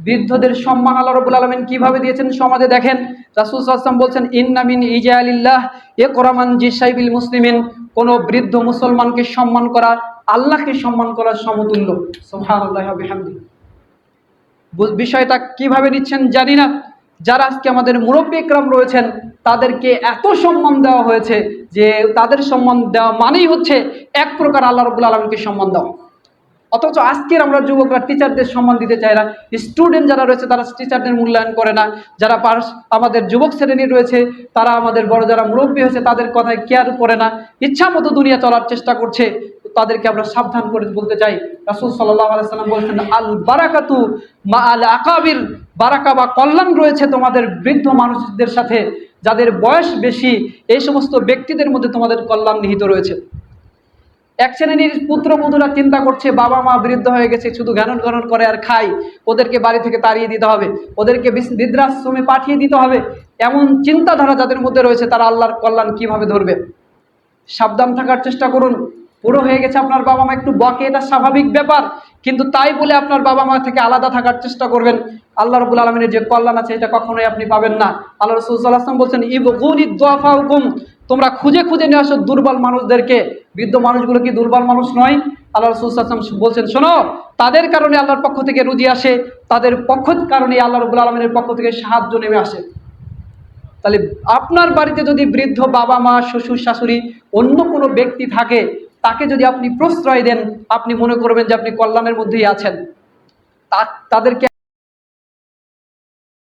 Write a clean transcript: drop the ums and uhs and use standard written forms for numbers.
বৃদ্ধদের সম্মান আল্লাহ রাব্বুল আলামিন কিভাবে দিয়েছেন সমাজে দেখেন। রাসূল সাল্লাল্লাহু আলাইহি ওয়াসাল্লাম বলছেন, ইন্না মিন ইজালিল্লাহ ইকরামান জিসাইবিল মুসলিমিন, কোন বৃদ্ধ মুসলমানকে সম্মান করা আল্লাহকে সম্মান করার সমতুল্য। সুবহানাল্লাহি ওয়া বিহামদিহি। বিষয়টা কিভাবে নিচ্ছেন জানি না। যারা আজকে আমাদের মুরব্বী ইকরাম রয়েছেন তাদেরকে এত সম্মান দেওয়া হয়েছে যে তাদের সম্মান দেওয়া মানেই হচ্ছে এক প্রকার আল্লাহ রাব্বুল আলামিনকে সম্মান দেওয়া। অথচ আজকের আমরা যুবকরা টিচারদের সম্মান দিতে চাই না, স্টুডেন্ট যারা রয়েছে তারা টিচারদের মূল্যায়ন করে না, যারা আমাদের যুবক শ্রেণী রয়েছে তারা আমাদের বড় যারা মুরব্বী হয়েছে তাদের কথায় কেয়ার করে না, ইচ্ছা মতো দুনিয়া চলার চেষ্টা করছে। তাদেরকে আমরা সাবধান করে বলতে চাই। রাসূল সাল্লাল্লাহু আলাইহি ওয়াসাল্লাম বলেছেন, আল বারাকাতু মা আল আকাবির, বারাকা বা কল্যাণ রয়েছে তোমাদের বৃদ্ধ মানুষদের সাথে, যাদের বয়স বেশি এই সমস্ত ব্যক্তিদের মধ্যে তোমাদের কল্যাণ নিহিত রয়েছে। এক শ্রেণীর পুত্রবধূরা চিন্তা করছে বাবা মা বৃদ্ধ হয়ে গেছে, শুধু জ্ঞান গ্রহণ করে আর খাই, ওদেরকে বাড়ি থেকে তাড়িয়ে দিতে হবে, ওদেরকে বৃদ্ধাশ্রমে পাঠিয়ে দিতে হবে। এমন চিন্তাধারা যাদের মধ্যে রয়েছে তারা আল্লাহর কল্যাণ কিভাবে ধরবে? সাবধান থাকার চেষ্টা করুন। বুড়ো হয়ে গেছে আপনার বাবা মা, একটু বকে, এটা স্বাভাবিক ব্যাপার, কিন্তু তাই বলে আপনার বাবা মা থেকে আলাদা থাকার চেষ্টা করবেন, আল্লাহ রাব্বুল আলামিনের যে কল্যাণ আছে এটা কখনোই আপনি পাবেন না। আল্লাহ রাসূল সাল্লাল্লাহু আলাইহি ওয়াসাল্লাম বলছেন, ইবগুনিদ দুআফাউকুম, তোমরা খুঁজে খুঁজে নিয়ে আসো দুর্বল মানুষদেরকে। বৃদ্ধ মানুষগুলো কি দুর্বল মানুষ নয়? আল্লাহ রাসূল সাল্লাল্লাহু আলাইহি ওয়াসাল্লাম বলছেন, শোনো, তাদের কারণে আল্লাহর পক্ষ থেকে রুজি আসে, তাদের কারণে আল্লাহ রাব্বুল আলামিনের পক্ষ থেকে সাহায্য নেমে আসে। তাহলে আপনার বাড়িতে যদি বৃদ্ধ বাবা মা শ্বশুর শাশুড়ি অন্য কোনো ব্যক্তি থাকে, তাকে যদি আপনি প্রশ্রয় দেন, আপনি মনে করবেন যে আপনি কল্যাণের মধ্যেই আছেন। তাদেরকে